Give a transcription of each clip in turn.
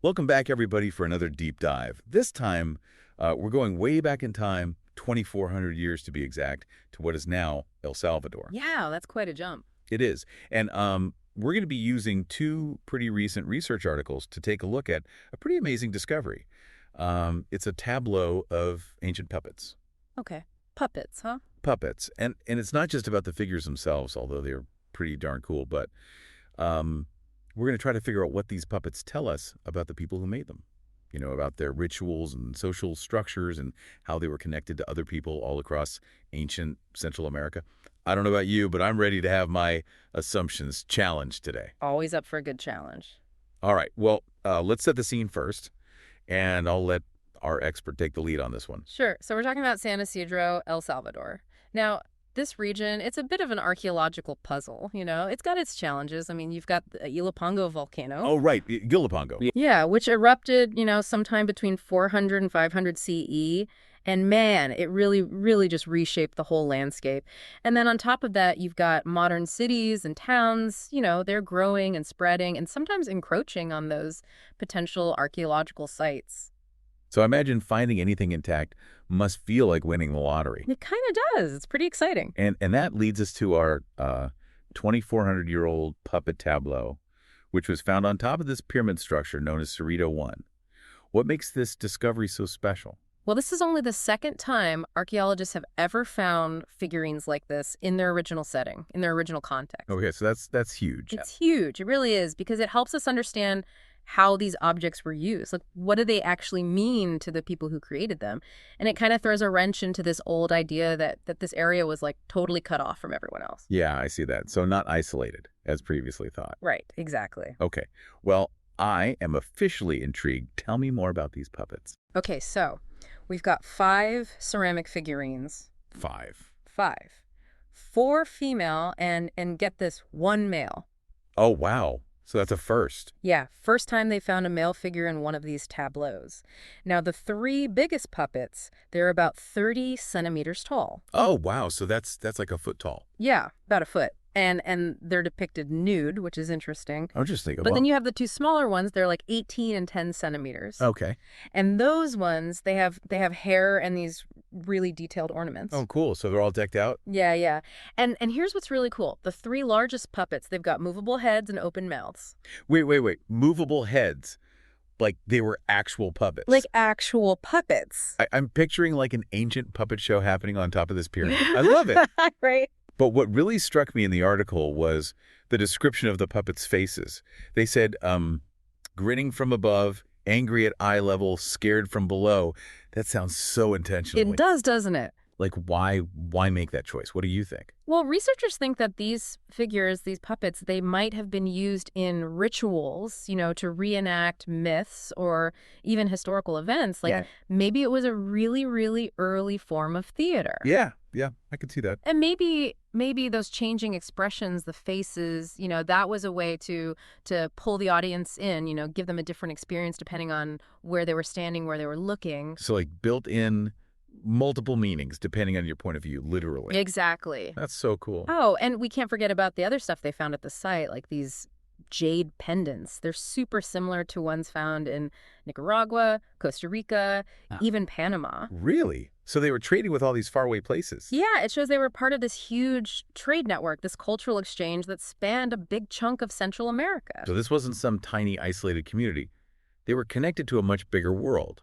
Welcome back, everybody, for another deep dive. This time, we're going way back in time, 2,400 years to be exact, to what is now El Salvador. Yeah, that's quite a jump. It is. And we're going to be using two pretty recent research articles to take a look at a pretty amazing discovery. It's a tableau of ancient puppets. Okay. Puppets, huh? Puppets. And it's not just about the figures themselves, although they're pretty darn cool, but we're going to try to figure out what these puppets tell us about the people who made them. You know, about their rituals and social structures and how they were connected to other people all across ancient Central America. I don't know about you, but I'm ready to have my assumptions challenged today. Always up for a good challenge. All right. Well, let's set the scene first, and I'll let our expert take the lead on this one. Sure. So we're talking about San Isidro, El Salvador. Now, this region, it's a bit of an archaeological puzzle, you know? It's got its challenges. I mean, you've got the Ilopango volcano. Oh, right. Gilapango. Yeah, which erupted, sometime between 400 and 500 CE. And man, it really, really just reshaped the whole landscape. And then on top of that, you've got modern cities and towns, they're growing and spreading and sometimes encroaching on those potential archaeological sites. So I imagine finding anything intact must feel like winning the lottery. It kind of does. It's pretty exciting. And that leads us to our 2,400-year-old puppet tableau, which was found on top of this pyramid structure known as Cerrito 1. What makes this discovery so special? Well, this is only the second time archaeologists have ever found figurines like this in their original setting, in their original context. Okay, so that's huge. It's huge. It really is, because it helps us understand how these objects were used. Like, what do they actually mean to the people who created them? And it kind of throws a wrench into this old idea that this area was like totally cut off from everyone else. Yeah, I see that. So not isolated, as previously thought. Right, exactly. Okay, well, I am officially intrigued. Tell me more about these puppets. Okay, so we've got 5 ceramic figurines. 5. 5. 4 female and get this, 1 male. Oh, wow. So that's a first. Yeah, first time they found a male figure in one of these tableaus. Now, the 3 biggest puppets, they're about 30 centimeters tall. Oh, wow. So that's like a foot tall. Yeah, about a foot. And they're depicted nude, which is interesting. Interesting. But then you have the 2 smaller ones. They're like 18 and 10 centimeters. Okay. And those ones, they have hair and these really detailed ornaments. Oh, cool. So they're all decked out? Yeah, yeah. And here's what's really cool. The 3 largest puppets, they've got movable heads and open mouths. Wait. Movable heads. Like they were actual puppets. Like actual puppets. I'm picturing like an ancient puppet show happening on top of this pyramid. I love it. Right. But what really struck me in the article was the description of the puppets' faces. They said, grinning from above, angry at eye level, scared from below. That sounds so intentional. It does, doesn't it? Like, why make that choice? What do you think? Well, researchers think that these figures, these puppets, they might have been used in rituals, to reenact myths or even historical events. Like, maybe it was a really, really early form of theater. Yeah, I could see that. And maybe those changing expressions, the faces, that was a way to pull the audience in, give them a different experience depending on where they were standing, where they were looking. So, like, built in multiple meanings depending on your point of view, literally. Exactly. That's so cool. Oh, and we can't forget about the other stuff they found at the site, like these jade pendants. They're super similar to ones found in Nicaragua, Costa Rica, even Panama. Really? So they were trading with all these faraway places? Yeah, it shows they were part of this huge trade network, this cultural exchange that spanned a big chunk of Central America. So this wasn't some tiny isolated community. They were connected to a much bigger world.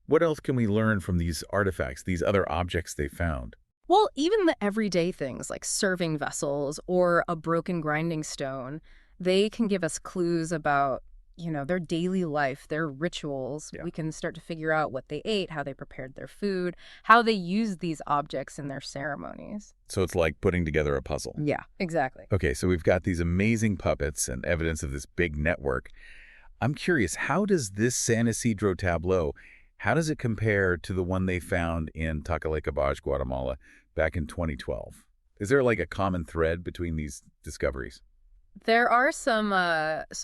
What else can we learn from these artifacts, these other objects they found? Well, even the everyday things like serving vessels or a broken grinding stone, they can give us clues about, their daily life, their rituals. Yeah. We can start to figure out what they ate, how they prepared their food, how they used these objects in their ceremonies. So it's like putting together a puzzle. Yeah, exactly. Okay, so we've got these amazing puppets and evidence of this big network. I'm curious, how does this San Isidro tableau, how does it compare to the one they found in Tlaquelecabaj, Guatemala, back in 2012? Is there like a common thread between these discoveries? There are some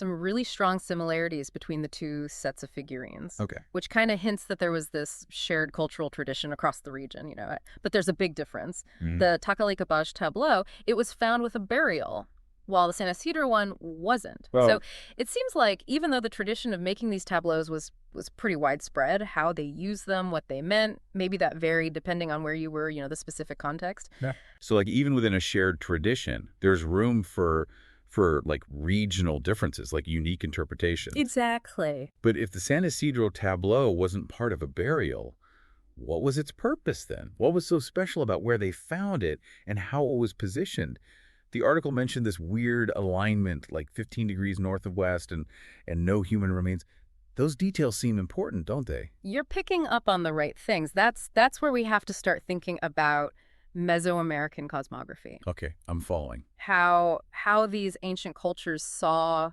really strong similarities between the 2 sets of figurines. Okay. Which kind of hints that there was this shared cultural tradition across the region, But there's a big difference. The Tlaquelecabaj tableau, it was found with a burial. while the San Isidro one wasn't. Well, So it seems like even though the tradition of making these tableaus was pretty widespread, how they used them, what they meant, maybe that varied depending on where you were, the specific context. yeah. So like even within a shared tradition, there's room for like regional differences, like unique interpretations. Exactly. But if the San Isidro tableau wasn't part of a burial, what was its purpose then? What was so special about where they found it and how it was positioned? The article mentioned this weird alignment, like 15 degrees north of west and no human remains. Those details seem important, don't they? You're picking up on the right things. That's where we have to start thinking about Mesoamerican cosmography. Okay, I'm following. How these ancient cultures saw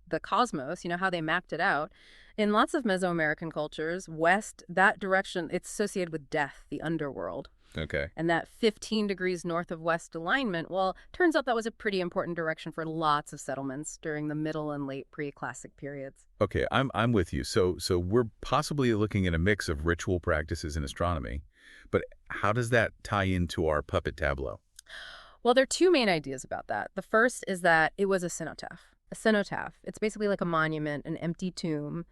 the cosmos, how they mapped it out. In lots of Mesoamerican cultures, west, that direction, it's associated with death, the underworld. Okay. And that 15 degrees north of west alignment, well, turns out that was a pretty important direction for lots of settlements during the middle and late Preclassic periods. Okay, I'm with you. So we're possibly looking at a mix of ritual practices and astronomy, but how does that tie into our puppet tableau? Well, there are two main ideas about that. The first is that it was a cenotaph. A cenotaph, it's basically like a monument, an empty tomb,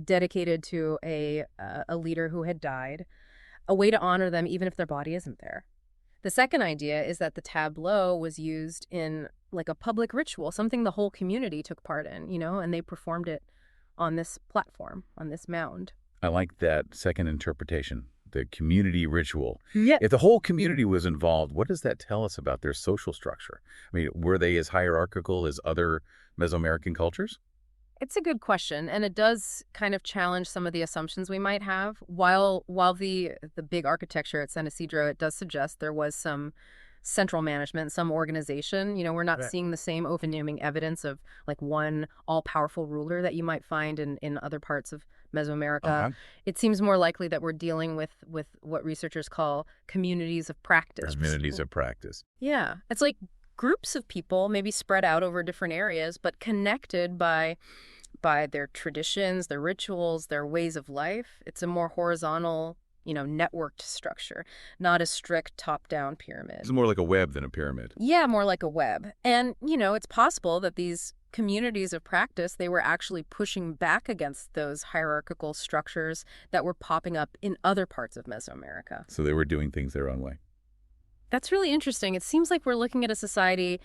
dedicated to a leader who had died, a way to honor them even if their body isn't there. The second idea is that the tableau was used in like a public ritual, something the whole community took part in, and they performed it on this platform, on this mound. I like that second interpretation, the community ritual. Yeah. If the whole community was involved, what does that tell us about their social structure? I mean, were they as hierarchical as other Mesoamerican cultures? It's a good question, and it does kind of challenge some of the assumptions we might have. While the big architecture at San Isidro, it does suggest there was some central management, some organization. We're not Right. seeing the same overwhelming evidence of like one all-powerful ruler that you might find in other parts of Mesoamerica. Uh-huh. It seems more likely that we're dealing with what researchers call communities of practice. Communities of practice. Yeah, it's like groups of people maybe spread out over different areas, but connected by their traditions, their rituals, their ways of life. It's a more horizontal, networked structure, not a strict top-down pyramid. It's more like a web than a pyramid. Yeah, more like a web. And, it's possible that these communities of practice, they were actually pushing back against those hierarchical structures that were popping up in other parts of Mesoamerica. So they were doing things their own way. That's really interesting. It seems like we're looking at a society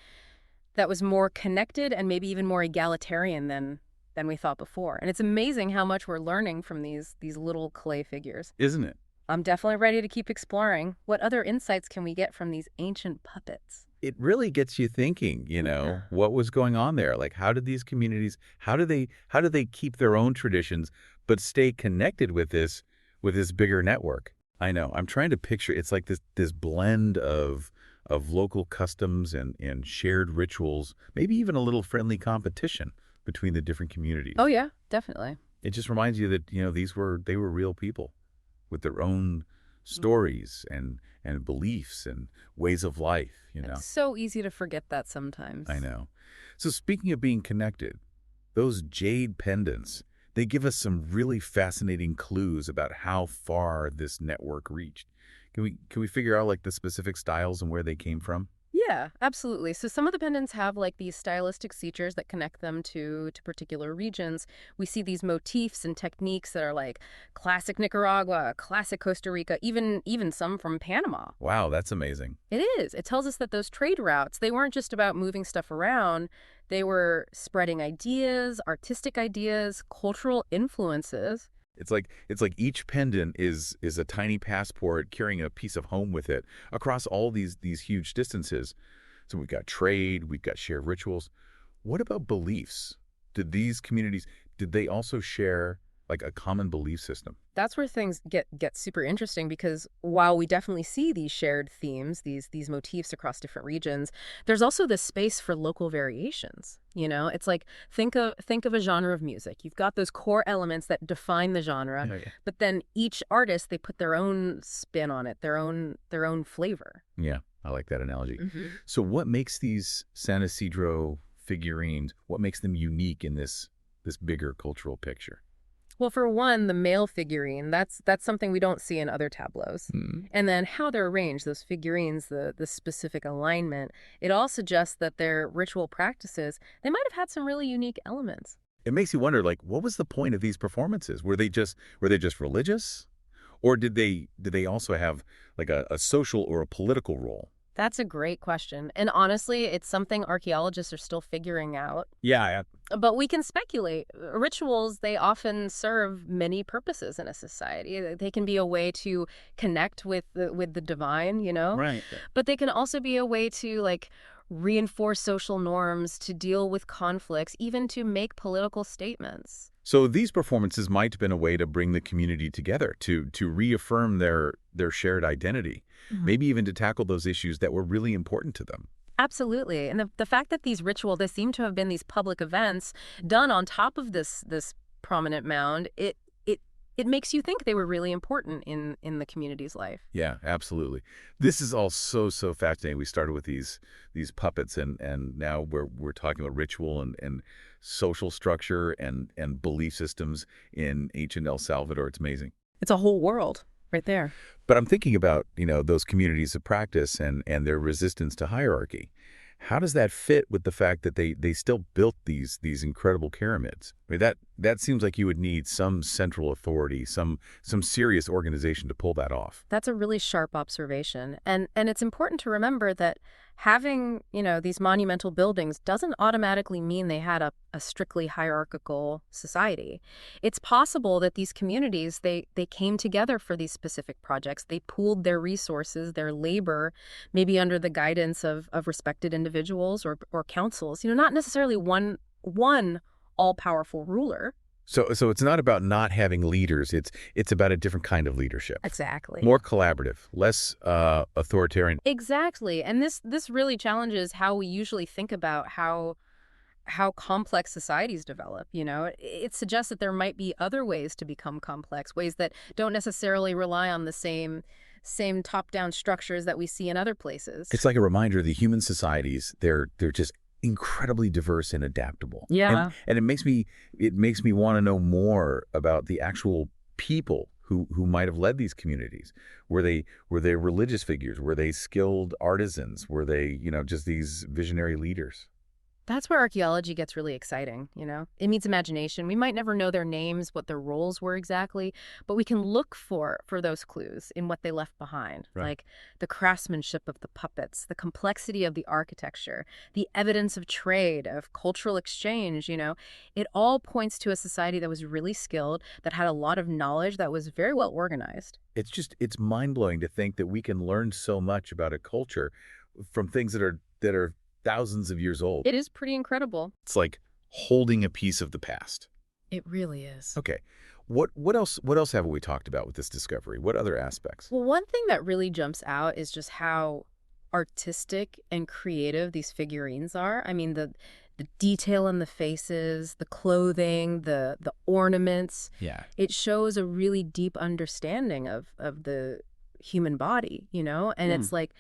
that was more connected and maybe even more egalitarian than we thought before. And it's amazing how much we're learning from these little clay figures. Isn't it? I'm definitely ready to keep exploring. What other insights can we get from these ancient puppets? It really gets you thinking, what was going on there? Like, how did these communities, how do they keep their own traditions, but stay connected with this bigger network? I know. I'm trying to picture, it's like this blend of local customs and shared rituals, maybe even a little friendly competition between the different communities. Oh, yeah, definitely. It just reminds you that, they were real people with their own stories and beliefs and ways of life, It's so easy to forget that sometimes. I know. So speaking of being connected, those jade pendants, they give us some really fascinating clues about how far this network reached. Can we figure out like the specific styles and where they came from? Yeah, absolutely. So some of the pendants have like these stylistic features that connect them to particular regions. We see these motifs and techniques that are like classic Nicaragua, classic Costa Rica, even some from Panama. Wow, that's amazing. It is. It tells us that those trade routes, they weren't just about moving stuff around. They were spreading ideas, artistic ideas, cultural influences. It's like each pendant is a tiny passport carrying a piece of home with it across all these huge distances. So we've got trade, we've got shared rituals. What about beliefs? Did these communities, did they also share like a common belief system? That's where things get super interesting, because while we definitely see these shared themes, these motifs across different regions, there's also this space for local variations. It's like think of a genre of music. You've got those core elements that define the genre, Oh, yeah. but then each artist, they put their own spin on it, their own flavor. Yeah, I like that analogy. Mm-hmm. So what makes these San Isidro figurines, what makes them unique in this bigger cultural picture? Well, for one, the male figurine, that's something we don't see in other tableaus. Hmm. And then how they're arranged, those figurines, the specific alignment, it all suggests that their ritual practices, they might have had some really unique elements. It makes you wonder, like, what was the point of these performances? Were they just religious? Or did they also have like a social or a political role? That's a great question. And honestly, it's something archaeologists are still figuring out. Yeah, But we can speculate. Rituals, they often serve many purposes in a society. They can be a way to connect with the divine, right. But they can also be a way to like reinforce social norms, to deal with conflicts, even to make political statements. So these performances might have been a way to bring the community together, to reaffirm their shared identity, maybe even to tackle those issues that were really important to them. Absolutely. And the fact that these rituals, they seem to have been these public events done on top of this prominent mound, it makes you think they were really important in the community's life. Yeah, absolutely. This is all so fascinating. We started with these puppets, and now we're talking about ritual and social structure and belief systems in ancient El Salvador. It's amazing. It's a whole world right there. But I'm thinking about, those communities of practice and their resistance to hierarchy. How does that fit with the fact that they still built these incredible pyramids? I mean, that seems like you would need some central authority, some serious organization to pull that off. That's a really sharp observation. And it's important to remember that having, these monumental buildings doesn't automatically mean they had a strictly hierarchical society. It's possible that these communities, they came together for these specific projects. They pooled their resources, their labor, maybe under the guidance of respected individuals or councils, not necessarily one all-powerful ruler. So it's not about not having leaders. It's about a different kind of leadership. Exactly. More collaborative, less authoritarian. Exactly. And this really challenges how we usually think about how complex societies develop, It suggests that there might be other ways to become complex, ways that don't necessarily rely on the same top-down structures that we see in other places. It's like a reminder that human societies, they're just incredibly diverse and adaptable. Yeah. And it makes me want to know more about the actual people who might have led these communities. Were they religious figures? Were they skilled artisans? Were they, just these visionary leaders? That's where archaeology gets really exciting, It meets imagination. We might never know their names, what their roles were exactly, but we can look for those clues in what they left behind, Right. like the craftsmanship of the puppets, the complexity of the architecture, the evidence of trade, of cultural exchange, It all points to a society that was really skilled, that had a lot of knowledge, that was very well organized. It's mind-blowing to think that we can learn so much about a culture from things that are thousands of years old. It is pretty incredible. It's like holding a piece of the past. It really is. Okay. What else have we talked about with this discovery? What other aspects? Well, one thing that really jumps out is just how artistic and creative these figurines are. I mean, the detail in the faces, the clothing, the ornaments. Yeah. It shows a really deep understanding of the human body, And it's like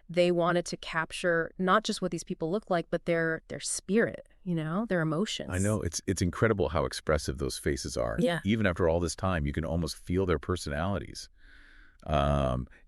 they wanted to capture not just what these people look like, but their spirit, their emotions. I know. It's incredible how expressive those faces are. Yeah. Even after all this time, you can almost feel their personalities.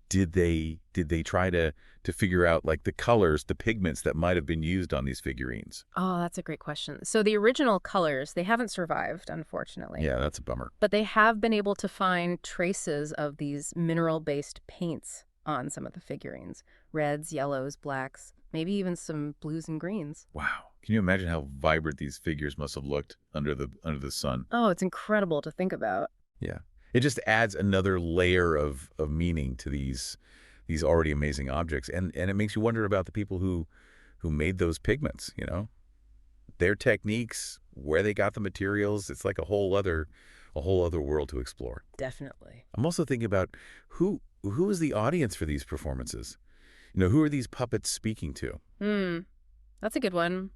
Did they try to figure out like the colors, the pigments that might have been used on these figurines? Oh, that's a great question. So the original colors, they haven't survived, unfortunately. Yeah, that's a bummer. But they have been able to find traces of these mineral-based paints on some of the figurines. Reds, yellows, blacks, maybe even some blues and greens. Wow. Can you imagine how vibrant these figures must have looked under the sun? Oh, it's incredible to think about. Yeah. It just adds another layer of meaning to these already amazing objects. And it makes you wonder about the people who made those pigments, Their techniques, where they got the materials. It's like a whole other world to explore. Definitely. I'm also thinking about who is the audience for these performances? Who are these puppets speaking to? That's a good one.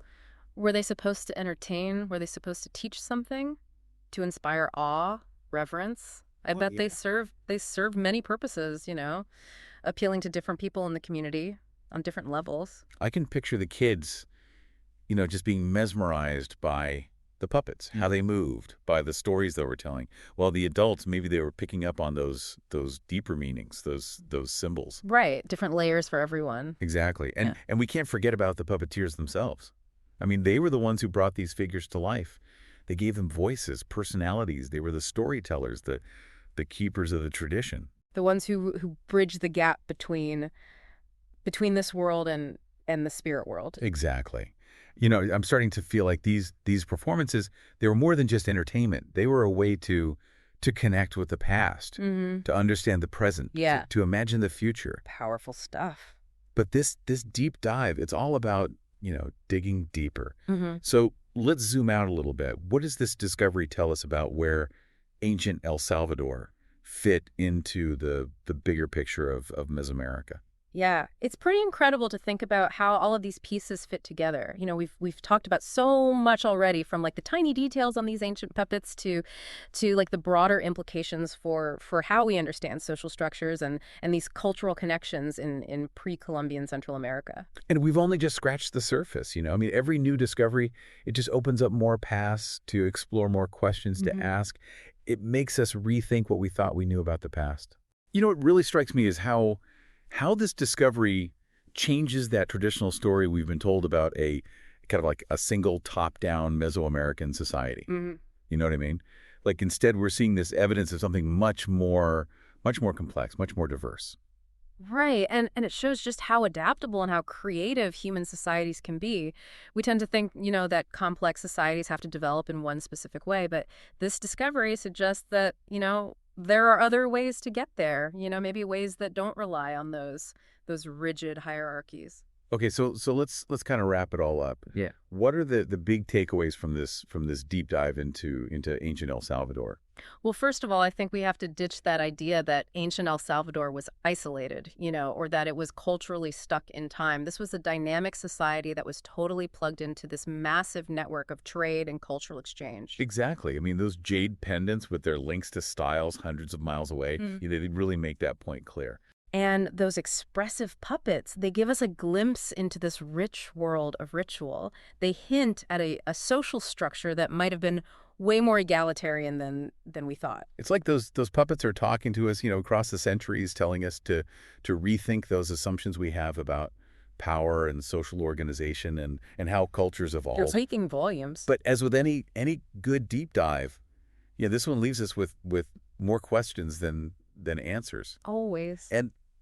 Were they supposed to entertain? Were they supposed to teach something? To inspire awe, reverence? I bet they served many purposes, appealing to different people in the community on different levels. I can picture the kids, just being mesmerized by the puppets, how they moved, by the stories they were telling. While the adults, maybe they were picking up on those deeper meanings, those symbols. Right. Different layers for everyone. Exactly. Yeah. And we can't forget about the puppeteers themselves. I mean, they were the ones who brought these figures to life. They gave them voices, personalities. They were the storytellers, the keepers of the tradition. The ones who bridge the gap between this world and the spirit world. Exactly. You know, I'm starting to feel like these performances, they were more than just entertainment. They were a way to connect with the past, to understand the present, Yeah. to imagine the future. Powerful stuff. But this deep dive, it's all about, digging deeper. Mm-hmm. So let's zoom out a little bit. What does this discovery tell us about where ancient El Salvador fit into the bigger picture of Mesoamerica? Yeah, it's pretty incredible to think about how all of these pieces fit together. You know, we've talked about so much already, from like the tiny details on these ancient puppets to like the broader implications for how we understand social structures and these cultural connections in pre-Columbian Central America. And we've only just scratched the surface, I mean, every new discovery, it just opens up more paths to explore, more questions to ask. It makes us rethink what we thought we knew about the past. What really strikes me is how this discovery changes that traditional story we've been told about a kind of like a single top-down Mesoamerican society. You know what I mean? Like, instead, we're seeing this evidence of something much more complex, much more diverse. Right, and it shows just how adaptable and how creative human societies can be. We tend to think, that complex societies have to develop in one specific way, but this discovery suggests that, there are other ways to get there, maybe ways that don't rely on those rigid hierarchies. Okay, so let's kind of wrap it all up. Yeah. What are the big takeaways from this deep dive into ancient El Salvador? Well, first of all, I think we have to ditch that idea that ancient El Salvador was isolated, or that it was culturally stuck in time. This was a dynamic society that was totally plugged into this massive network of trade and cultural exchange. Exactly. I mean, those jade pendants with their links to styles hundreds of miles away, they really make that point clear. And those expressive puppets, they give us a glimpse into this rich world of ritual. They hint at a social structure that might have been way more egalitarian than we thought. It's like those puppets are talking to us, across the centuries, telling us to rethink those assumptions we have about power and social organization and how cultures evolve. You're speaking volumes. But as with any good deep dive, this one leaves us with more questions than answers. Always.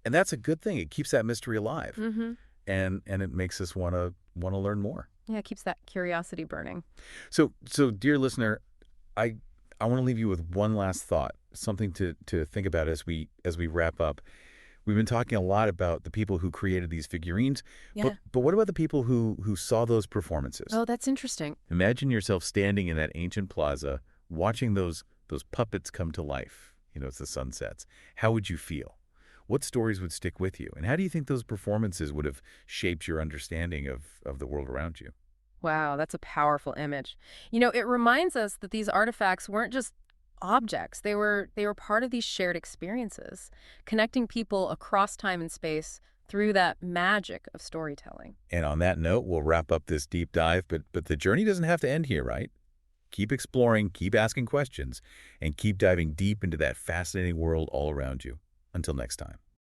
And that's a good thing. It keeps that mystery alive. And it makes us want to learn more. Yeah, it keeps that curiosity burning. So dear listener, I want to leave you with one last thought, something to think about as we wrap up. We've been talking a lot about the people who created these figurines, Yeah. but what about the people who saw those performances? Oh, that's interesting. Imagine yourself standing in that ancient plaza, watching those puppets come to life, as the sun sets. How would you feel? What stories would stick with you? And how do you think those performances would have shaped your understanding of the world around you? Wow, that's a powerful image. It reminds us that these artifacts weren't just objects. They were part of these shared experiences, connecting people across time and space through that magic of storytelling. And on that note, we'll wrap up this deep dive, but the journey doesn't have to end here, right? Keep exploring, keep asking questions, and keep diving deep into that fascinating world all around you. Until next time.